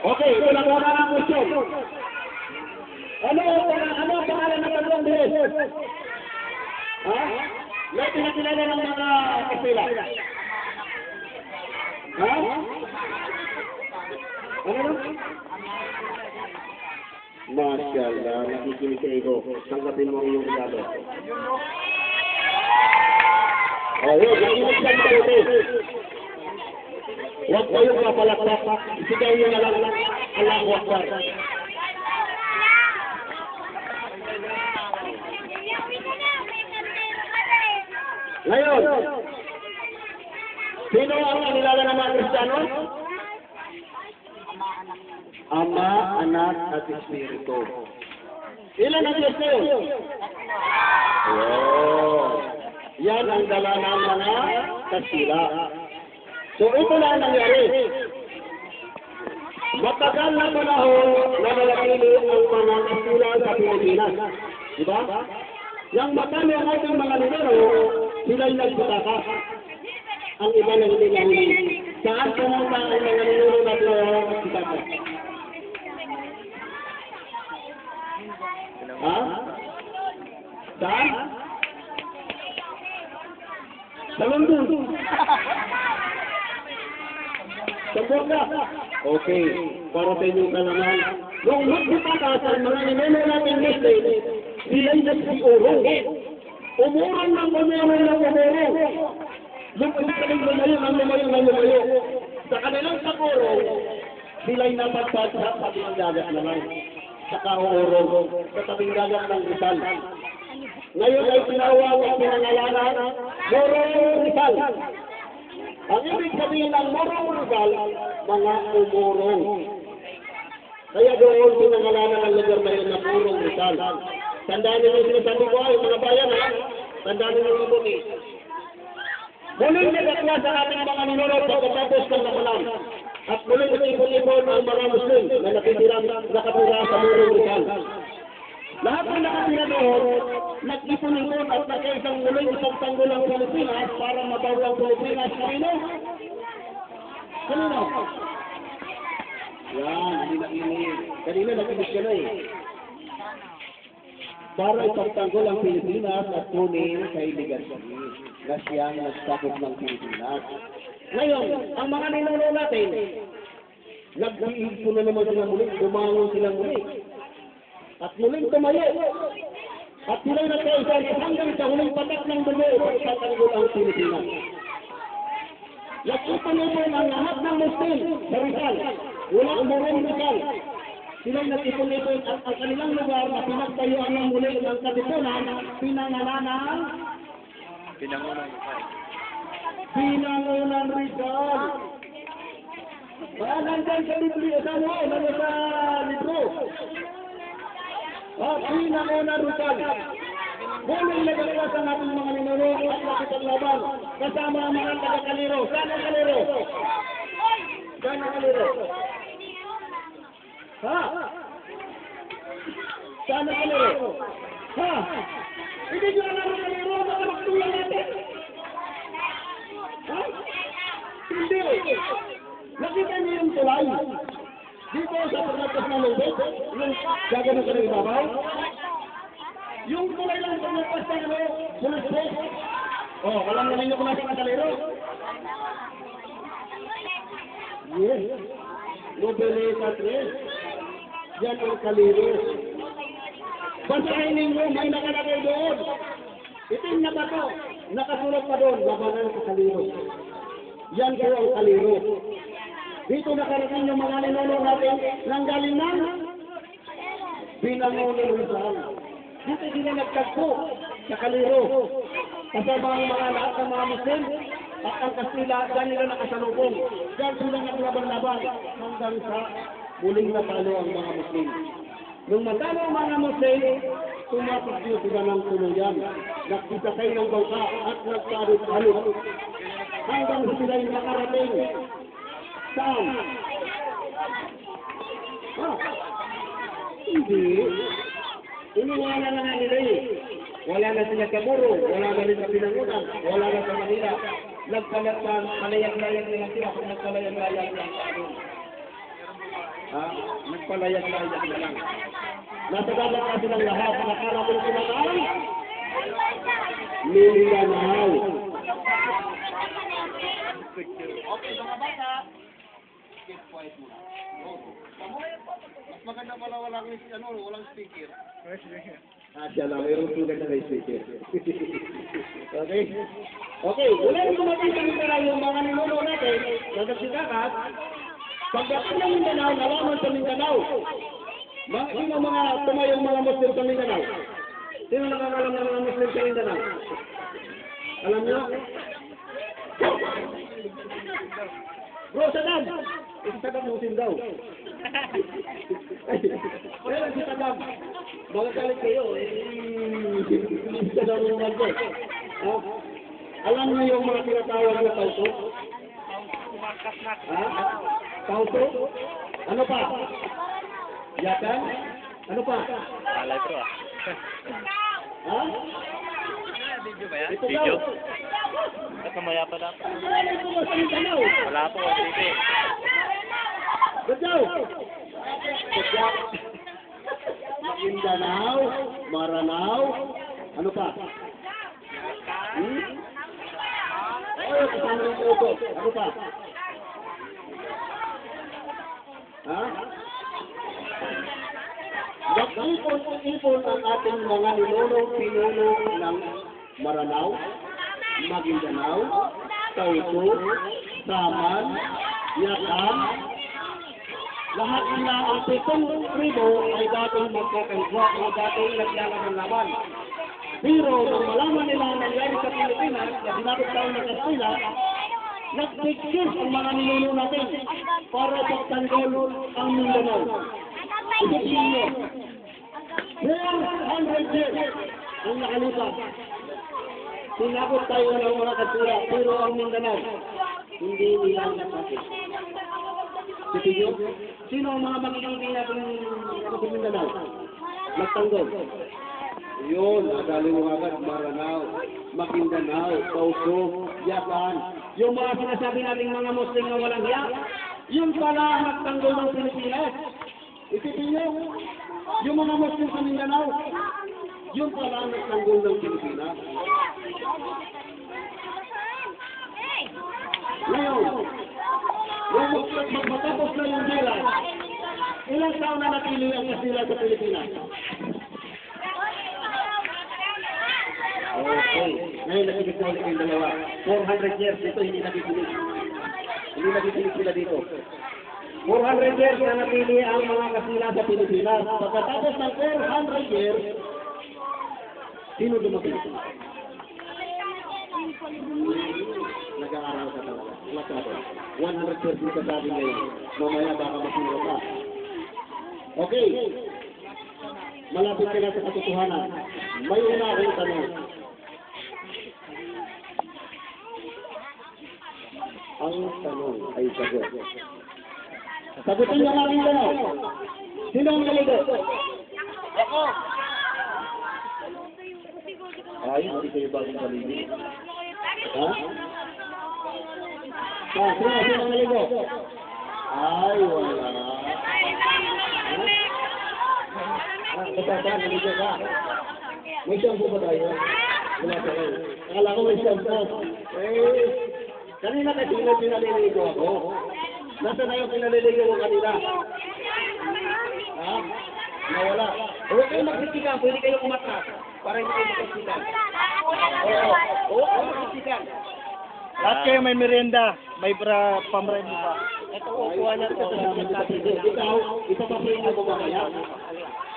Okay, ito na po ang question. Ano ang pangalan ng tatlong beses? Ha? May pinakilala ng mga kapila. Ha? Ano? Masyaallah, nakikinig sa ego. Tanggapin mo ang iyong regalo. Yun, nakikinig sa mabuti. Huwag kayong mapalakpak. Isigaw nyo na lang, Allahu Akbar. Ngayon, sino ang kanilala ng mga Kristiyano? Ama, Anak, at Espiritu. Ilan ang Diyos kayo? Yan ang dala ng mga kasila. So ito lang nangyari. Matagal na panahon na nalakili ang mga kasila sa Pilipinas. Diba? Yang matami ang ating mga lidero, sila'y nagputaka. Ang iba na hindi nahuli. Saan pumunta ang mga lidero na nagputaka? Ha? Saan? Sa London. Sa Boga. Okay. Para sa inyong kalaman. Nung magputaka sa mga lidero natin Muslim, sila'y nagsiurong. Umurong ng umurong. Lumayo. Sa kanilang sakurong, sila'y napagpag sa tabing dagat naman. Sa kaurong, sa tabing dagat ng Rizal. Ngayon ay tinawag at pinangalanan, Morong Rizal. Ang ibig sabihin ng Morong Rizal, mga umurong. Kaya doon pinangalanan ang lugar na yun na Morong Rizal. Tandaan niyo yung sinasabi ko ay mga bayan ha. Tandaan niyo yung ibon eh. Muling nagatwa sa ating mga ninunod pagkatapos ng nakulang. At muling nag-ipon-ipon ang mga Muslim na napitirang nakatira sa Morong Rizal. Lahat ng nakatira doon, nag-ipon-ipon at nakaisang muling ipagtanggol ang Pilipinas para mabago ang Pilipinas. Kanino? Yan, hindi na-inig. Kanina nag-ibig ka na eh. Para ipagtanggol ang Pilipinas at kunin kay Legazpi na siyang nagsakop ng Pilipinas. Ngayon, ang mga ninuno natin, nag-iipon na naman sila muli, bumangon silang muli. At muling tumayo. At silang nagkaisa hanggang sa huling patak ng dugo ipagtanggol ang Pilipinas. Nag-ipon ang lahat ng Muslim sa Rizal. Walang Morong Rizal. Silang nag-ipon-ipon at ang kanilang lugar na pinagtayuan ng muli ng katipunan, pinangalanan Pinangunan Rizal. Nandyan sa libro, sa libro. Pinangunan Rizal. Muling nagagawa sa ating mga ninuro at nakipaglaban kasama ang mga taga-Kaliro. Saan ang Kaliro? Saan ang Kaliro? Ha? Saan ang Kaliro? Ha? Hindi nyo alam ang Kaliro, makalaktulan natin. Ha? Hindi. Nakita niyo yung tulay. Dito sa pagkakas na lubos, yung gagawin ka ng ibabaw. Yung tulay lang sa pagkakas na lubos. Alam na ninyo kung nasa ang Kaliro? Yes. Nobeleta 3. Yan ang Kaliro. Basahin ninyo, may nakalagay doon. Itim na ba ito? Nakasulat pa doon, labanan sa Kaliro. Yan po ang Kaliro. Dito nakarating yung mga ninuno natin ng galing ng Pinangunan Rizal. Dito sila nagtagpo sa Kaliro. Kasama ang mga lahat ng mga Muslim at ang Kastila, dyan nila nakasalubong. Dyan sila naglaban-laban hanggang sa muling natalo ang mga Muslim. Nung matalo ang mga Muslim, tumapagyo sila ng tuluyan. Nagkisakay ng bangka at nagkarot-halot. Hanggang sila'y nakarating. Saan? Hindi. Iniwala na nila eh. Wala na sila sa Muro, wala na rin sa Pinangunan, wala na sa Manila. Nagpalayag-layag na sila kung nagpalayag-layag lang sa amin. Ha? Nagpalayag-layag na lang. Nasa dapat kasi ng lahat, nakarapin sila ng Mindanao. Okay, mga bata. Keep quiet muna. Mas maganda pala walang speaker. Siya lang, mayroong sugat na may speaker. Okay? Okay, wala rin kumating sa Mindanao yung mga ninuno natin, nagkasigakat, pagdating ng Mindanao, nalaman sa Mindanao. Sino mga tumayong mga Muslim sa Mindanao? Sino nakakalam ng mga Muslim sa Mindanao? Alam nyo? Bro, Saddam! Si Saddam Muslim daw. Kaya si Saddam, mga galit kayo, si Saddam yung mga alam niyo yung mga tinatawag na tauso? Ha? Tauso? Ano pa? Yakan? Ano pa? Alay ko ah. Ha? Video ba yan? Ito Video? daw. At mamaya pa dapat. Ito daw sa Mindanao. Wala po, sige. Gadyaw! Gadyaw! Mindanao, Maranao, ano pa? Oh, kasama ng ito. Ano pa? Ha? Nag-ipon ang ating mga ninunong pinuno ng Maranao, Maguindanao, Tauso, Saman, Yakan. Lahat nila ang 7 tribo ay dating magkakaigwa o dating naglalaman laban. Pero nang malaman nila ang nangyari sa Pilipinas na sinabot taon ng Kastila, nag-pictures ang mga ninuno natin para pagtanggol ang Mindanao. Isipin nyo, 400 years ang nakalipas. Sinabot tayo ng mga Kastila, pero ang Mindanao, hindi nila nakapit. Isipin nyo, sino ang mga magiging natin sa Mindanao? Magtanggol. Yun, nadali mo agad, Maranao, Maguindanao, Tauso, Yakan. Yung mga sinasabi nating mga Muslim na walang hiya, yun pala ang nagtanggol ng Pilipinas. Isipin nyo, yung mga Muslim sa Mindanao, yun pala ang nagtanggol ng Pilipinas. Ngayon, magmatapos na yung gila, ilang taon na napili ang Kastila sa Pilipinas? Okay. Ngayon, nakikita ko ulit yung dalawa. 400 years dito, hindi nabibinig. Hindi nabibinig sila dito. 400 years na napili ang mga Kastila sa Pilipinas. Pagkatapos ng 400 years, sino dumating? Nag-aaral ka talaga. Wala ka ba? 100 years yung kasabi ngayon. Mamaya baka masiro ka. Okay. Malapit ka na sa katotohanan. May una akong tanong. Ang tanong ay sagot. Sagutin niyo ang aking tanong. Sino ang naligo? Ako! Ay, hindi kayo bagong paligid. Ha? Sino ang naligo? Ay, wala. Basta naligo ka. May shampoo ba tayo? Wala pa kayo. Akala ko may shampoo. Kanina kasi pinaliligo ako. Nasa na yung pinaliligo ko kanina? Ha? Nawala. Huwag kayo magsisikan. Pwede kayo umatras. Para hindi kayo magsisikan. Oo, magsisikan. Lahat kayo may merienda. May pamrem pa. Ito, kukuha na ito. Ikaw, ipapaprin mo ba kaya?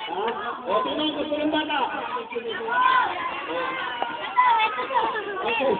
Ha? O, sino ang gusto ng bata? Okay.